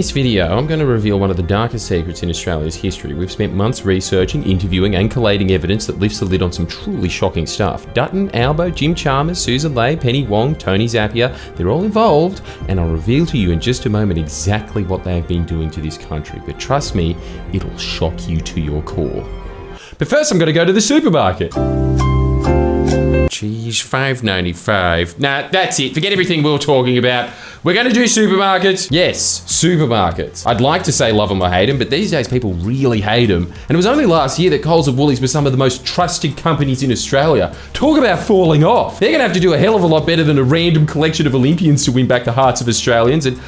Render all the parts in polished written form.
this video, I'm going to reveal one of the darkest secrets in Australia's history. We've spent months researching, interviewing and collating evidence that lifts the lid on some truly shocking stuff. Dutton, Albo, Jim Chalmers, Susan Lay, Penny Wong, Tony Zappia, they're all involved, and I'll reveal to you in just a moment exactly what they have been doing to this country. But trust me, it'll shock you to your core. But first I'm going to go to the supermarket. Geez, $5.95. Nah, that's it. Forget everything we were talking about. We're going to do supermarkets. Yes, supermarkets. I'd like to say love them or hate them, but these days people really hate them. And it was only last year that Coles and Woolies were some of the most trusted companies in Australia. Talk about falling off. They're going to have to do a hell of a lot better than a random collection of Olympians to win back the hearts of Australians. And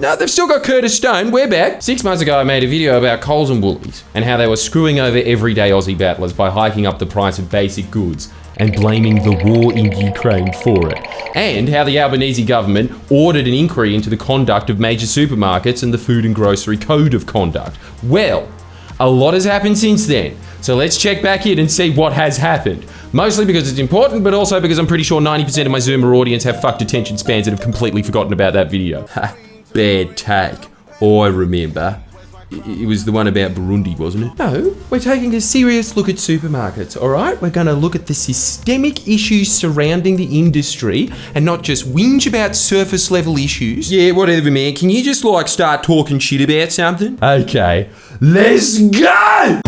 no, they've still got Curtis Stone. We're back. 6 months ago, I made a video about Coles and Woolies and how they were screwing over everyday Aussie battlers by hiking up the price of basic goods and blaming the war in Ukraine for it. And how the Albanese government ordered an inquiry into the conduct of major supermarkets and the Food and Grocery Code of Conduct. Well, a lot has happened since then. So let's check back in and see what has happened. Mostly because it's important, but also because I'm pretty sure 90% of my Zoomer audience have fucked attention spans and have completely forgotten about that video. Ha, bad take. I remember. It was the one about Burundi, wasn't it? No, we're taking a serious look at supermarkets, all right? We're going to look at the systemic issues surrounding the industry and not just whinge about surface level issues. Yeah, whatever, man. Can you just start talking shit about something? Okay, let's go!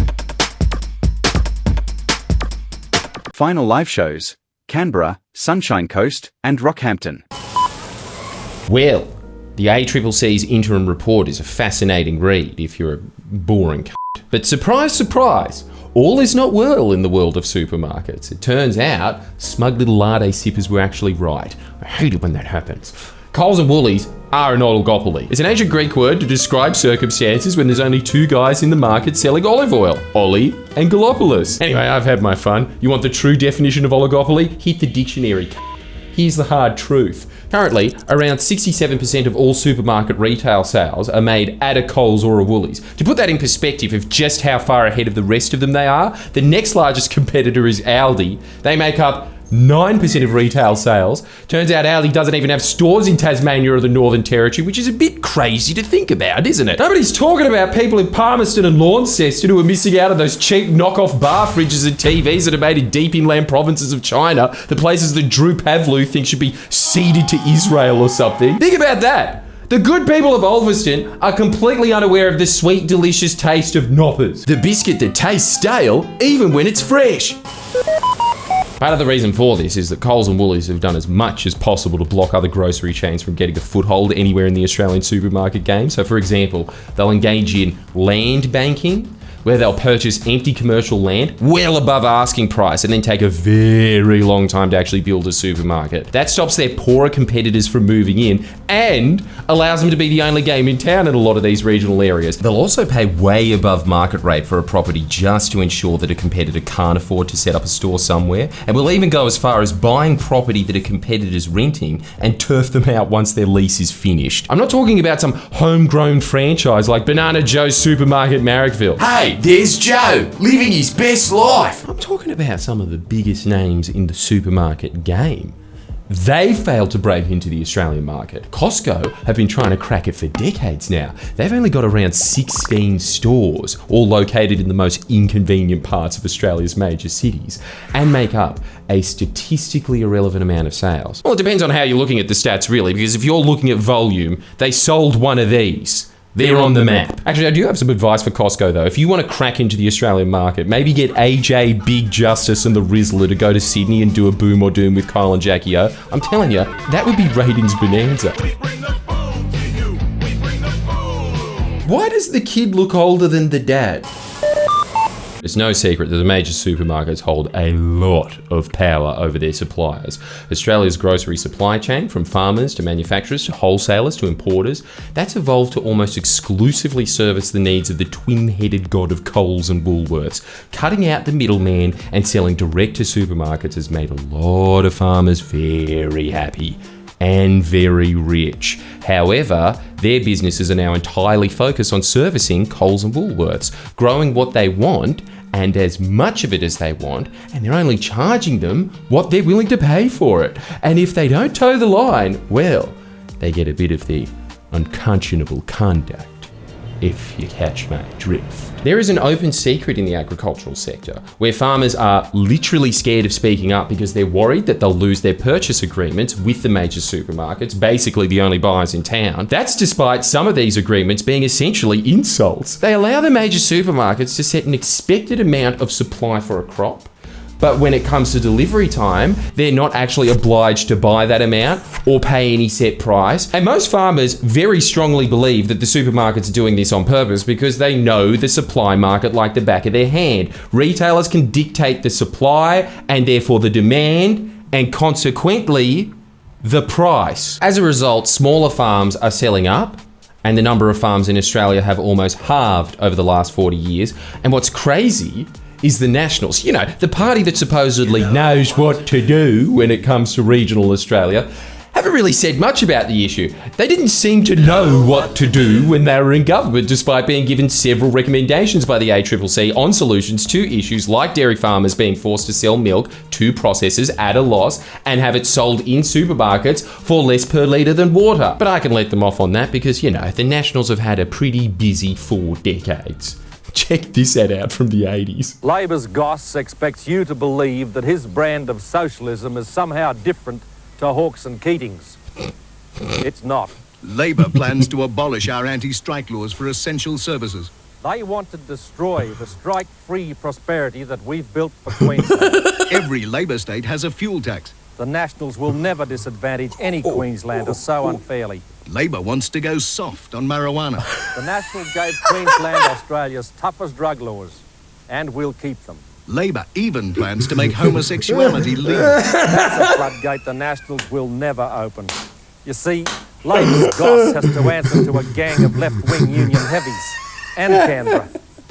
Final live shows: Canberra, Sunshine Coast and Rockhampton. Well, the ACCC's interim report is a fascinating read if you're a boring c***. But surprise, surprise, all is not well in the world of supermarkets. It turns out smug little latte sippers were actually right. I hate it when that happens. Coles and Woolies are an oligopoly. It's an ancient Greek word to describe circumstances when there's only two guys in the market selling olive oil. Oli and Galopoulos. Anyway, I've had my fun. You want the true definition of oligopoly? Hit the dictionary, c***. Here's the hard truth. Currently, around 67% of all supermarket retail sales are made at a Coles or a Woolies. To put that in perspective of just how far ahead of the rest of them they are, the next largest competitor is Aldi. They make up 9% of retail sales. Turns out Aldi doesn't even have stores in Tasmania or the Northern Territory, which is a bit crazy to think about, isn't it? Nobody's talking about people in Palmerston and Launceston who are missing out on those cheap knockoff bar fridges and TVs that are made in deep inland provinces of China, the places that Drew Pavlou thinks should be ceded to Israel or something. Think about that. The good people of Ulverston are completely unaware of the sweet, delicious taste of Knoppers. The biscuit that tastes stale even when it's fresh. Part of the reason for this is that Coles and Woolies have done as much as possible to block other grocery chains from getting a foothold anywhere in the Australian supermarket game. So for example, they'll engage in land banking, where they'll purchase empty commercial land well above asking price and then take a very long time to actually build a supermarket. That stops their poorer competitors from moving in and allows them to be the only game in town in a lot of these regional areas. They'll also pay way above market rate for a property just to ensure that a competitor can't afford to set up a store somewhere, and will even go as far as buying property that a competitor's renting and turf them out once their lease is finished. I'm not talking about some homegrown franchise like Banana Joe's Supermarket Marrickville. Hey, there's Joe, living his best life. I'm talking about some of the biggest names in the supermarket game. They failed to break into the Australian market. Costco have been trying to crack it for decades now. They've only got around 16 stores, all located in the most inconvenient parts of Australia's major cities, and make up a statistically irrelevant amount of sales. Well, it depends on how you're looking at the stats, really, because if you're looking at volume, they sold one of these. They're on the map. Actually, I do have some advice for Costco, though. If you want to crack into the Australian market, maybe get AJ, Big Justice and the Rizzler to go to Sydney and do a boom or doom with Kyle and Jackie O. I'm telling you, that would be ratings bonanza. Why does the kid look older than the dad? It's no secret that the major supermarkets hold a lot of power over their suppliers. Australia's grocery supply chain, from farmers to manufacturers to wholesalers to importers, that's evolved to almost exclusively service the needs of the twin-headed god of Coles and Woolworths. Cutting out the middleman and selling direct to supermarkets has made a lot of farmers very happy and very rich. However, their businesses are now entirely focused on servicing Coles and Woolworths, growing what they want and as much of it as they want, and they're only charging them what they're willing to pay for it. And if they don't toe the line, well, they get a bit of the unconscionable conduct, if you catch my drift. There is an open secret in the agricultural sector where farmers are literally scared of speaking up because they're worried that they'll lose their purchase agreements with the major supermarkets, basically the only buyers in town. That's despite some of these agreements being essentially insults. They allow the major supermarkets to set an expected amount of supply for a crop, but when it comes to delivery time, they're not actually obliged to buy that amount or pay any set price. And most farmers very strongly believe that the supermarkets are doing this on purpose because they know the supply market like the back of their hand. Retailers can dictate the supply and therefore the demand and consequently the price. As a result, smaller farms are selling up, and the number of farms in Australia have almost halved over the last 40 years. And what's crazy is the Nationals, you know, the party that supposedly knows what to do when it comes to regional Australia, haven't really said much about the issue. They didn't seem to know what to do when they were in government, despite being given several recommendations by the ACCC on solutions to issues like dairy farmers being forced to sell milk to processors at a loss and have it sold in supermarkets for less per litre than water. But I can let them off on that because, you know, the Nationals have had a pretty busy 4 decades. Check this ad out from the 80s. Labor's Goss expects you to believe that his brand of socialism is somehow different to Hawke's and Keating's. It's not. Labor plans to abolish our anti-strike laws for essential services. They want to destroy the strike-free prosperity that we've built for Queensland. Every Labor state has a fuel tax. The Nationals will never disadvantage any Queenslander so unfairly. Labor wants to go soft on marijuana. The Nationals gave Queensland Australia's toughest drug laws, and we'll keep them. Labor even plans to make homosexuality legal. That's a floodgate the Nationals will never open. You see, Labor's Goss has to answer to a gang of left-wing union heavies and Canberra.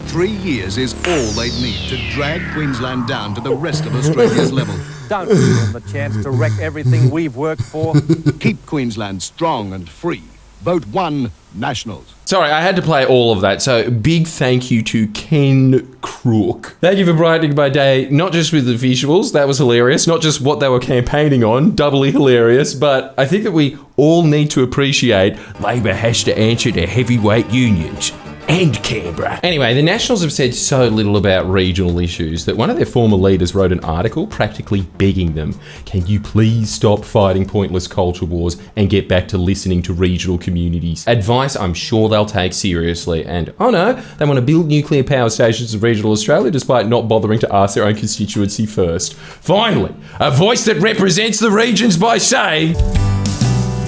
3 years is all they need to drag Queensland down to the rest of Australia's level. Don't give them the chance to wreck everything we've worked for. Keep Queensland strong and free. Vote 1 Nationals. Sorry, I had to play all of that, so big thank you to Ken Crook. Thank you for brightening my day, not just with the visuals, that was hilarious, not just what they were campaigning on, doubly hilarious, but I think that we all need to appreciate Labor has to answer to heavyweight unions. And Canberra. Anyway, the Nationals have said so little about regional issues that one of their former leaders wrote an article practically begging them, can you please stop fighting pointless culture wars and get back to listening to regional communities? Advice I'm sure they'll take seriously. And, oh no, they want to build nuclear power stations in regional Australia despite not bothering to ask their own constituency first. Finally, a voice that represents the regions by saying,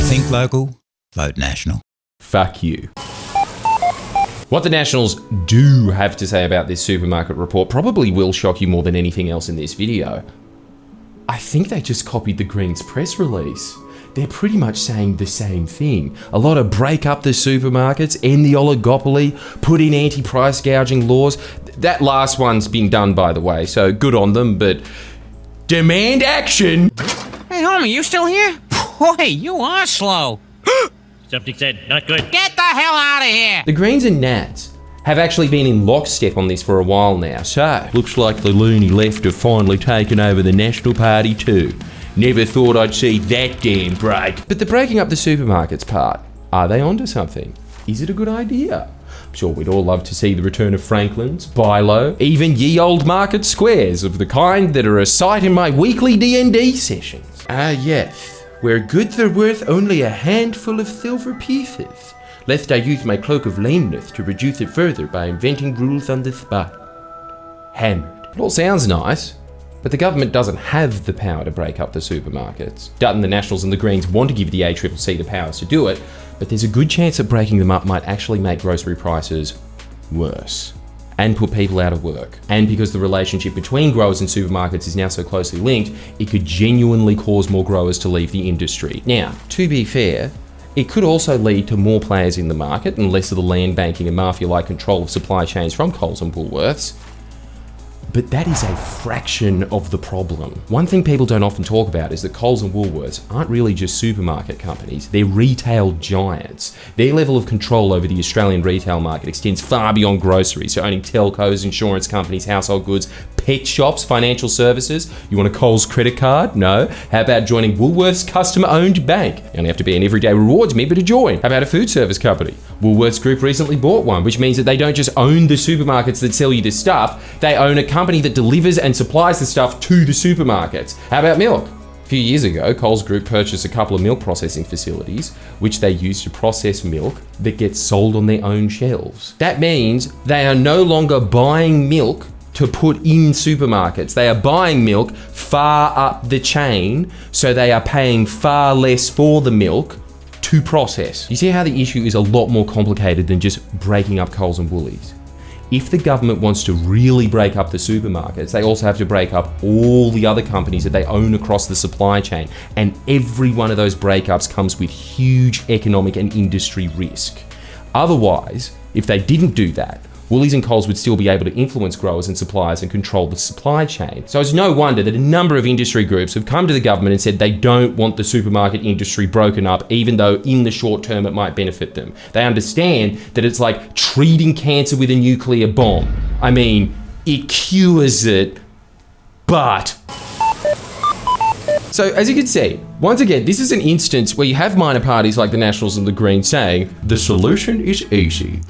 think local, vote national. Fuck you. What the Nationals do have to say about this supermarket report probably will shock you more than anything else in this video. I think they just copied the Greens press release. They're pretty much saying the same thing. A lot of break up the supermarkets, end the oligopoly, put in anti-price gouging laws. That last one's been done, by the way, so good on them, but demand action. Hey, homie, you still here? Boy, you are slow. Something said, not good. Get the hell out of here! The Greens and Nats have actually been in lockstep on this for a while now, so looks like the loony left have finally taken over the National Party too. Never thought I'd see that damn break. But the breaking up the supermarkets part, are they onto something? Is it a good idea? I'm sure we'd all love to see the return of Franklin's, Bilo, even ye old market squares of the kind that are a sight in my weekly D&D sessions. Ah yes. Where goods are worth only a handful of silver pieces, lest I use my cloak of lameness to reduce it further by inventing rules on the spot. Hammered. It all sounds nice, but the government doesn't have the power to break up the supermarkets. Dutton, the Nationals and the Greens want to give the ACCC the powers to do it, but there's a good chance that breaking them up might actually make grocery prices worse. And put people out of work. And because the relationship between growers and supermarkets is now so closely linked, it could genuinely cause more growers to leave the industry. Now, to be fair, it could also lead to more players in the market and less of the land banking and mafia-like control of supply chains from Coles and Woolworths. But that is a fraction of the problem. One thing people don't often talk about is that Coles and Woolworths aren't really just supermarket companies, they're retail giants. Their level of control over the Australian retail market extends far beyond groceries, so owning telcos, insurance companies, household goods, Pet shops, financial services. You want a Coles credit card? No. How about joining Woolworths customer-owned bank? You only have to be an everyday rewards member to join. How about a food service company? Woolworths Group recently bought one, which means that they don't just own the supermarkets that sell you the stuff, they own a company that delivers and supplies the stuff to the supermarkets. How about milk? A few years ago, Coles Group purchased a couple of milk processing facilities, which they use to process milk that gets sold on their own shelves. That means they are no longer buying milk to put in supermarkets. They are buying milk far up the chain, so they are paying far less for the milk to process. You see how the issue is a lot more complicated than just breaking up Coles and Woolies. If the government wants to really break up the supermarkets, they also have to break up all the other companies that they own across the supply chain. And every one of those breakups comes with huge economic and industry risk. Otherwise, if they didn't do that, Woolies and Coles would still be able to influence growers and suppliers and control the supply chain. So it's no wonder that a number of industry groups have come to the government and said they don't want the supermarket industry broken up, even though in the short term it might benefit them. They understand that it's like treating cancer with a nuclear bomb. I mean, it cures it, but... So as you can see, once again, this is an instance where you have minor parties like the Nationals and the Greens saying, the solution is easy.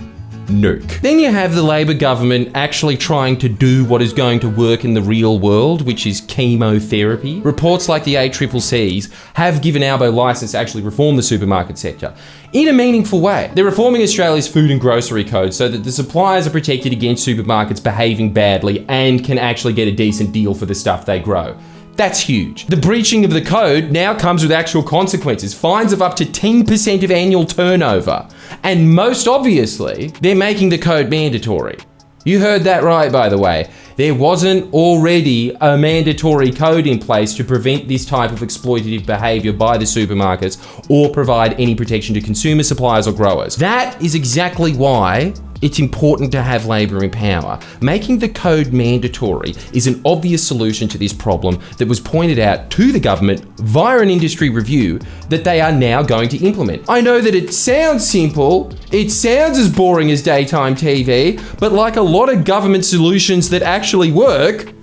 Nuke. Then you have the Labor government actually trying to do what is going to work in the real world, which is chemotherapy. Reports like the ACCC's have given Albo license to actually reform the supermarket sector in a meaningful way. They're reforming Australia's food and grocery code so that the suppliers are protected against supermarkets behaving badly and can actually get a decent deal for the stuff they grow. That's huge. The breaching of the code now comes with actual consequences, fines of up to 10% of annual turnover. And most obviously, they're making the code mandatory. You heard that right, by the way. There wasn't already a mandatory code in place to prevent this type of exploitative behavior by the supermarkets or provide any protection to consumer suppliers or growers. That is exactly why it's important to have Labor in power. Making the code mandatory is an obvious solution to this problem that was pointed out to the government via an industry review that they are now going to implement. I know that it sounds simple, it sounds as boring as daytime TV, but like a lot of government solutions that actually work,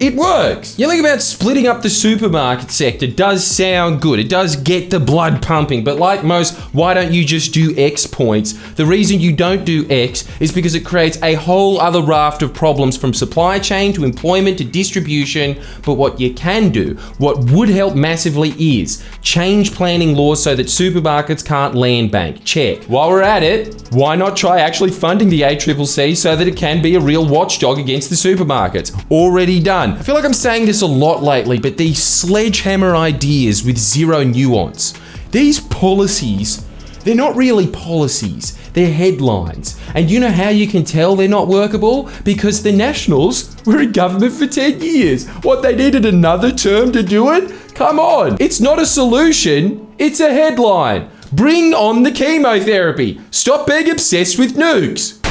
it works. You think about splitting up the supermarket sector does sound good. It does get the blood pumping, but like most, why don't you just do X points? The reason you don't do X is because it creates a whole other raft of problems from supply chain to employment to distribution. But what you can do, what would help massively is change planning laws so that supermarkets can't land bank. Check. While we're at it, why not try actually funding the ACCC so that it can be a real watchdog against the supermarkets? Already done. I feel like I'm saying this a lot lately, but these sledgehammer ideas with zero nuance, these policies, they're not really policies, they're headlines. And you know how you can tell they're not workable? Because the Nationals were in government for 10 years. What, they needed another term to do it? Come on, it's not a solution, it's a headline. Bring on the chemotherapy. Stop being obsessed with nukes.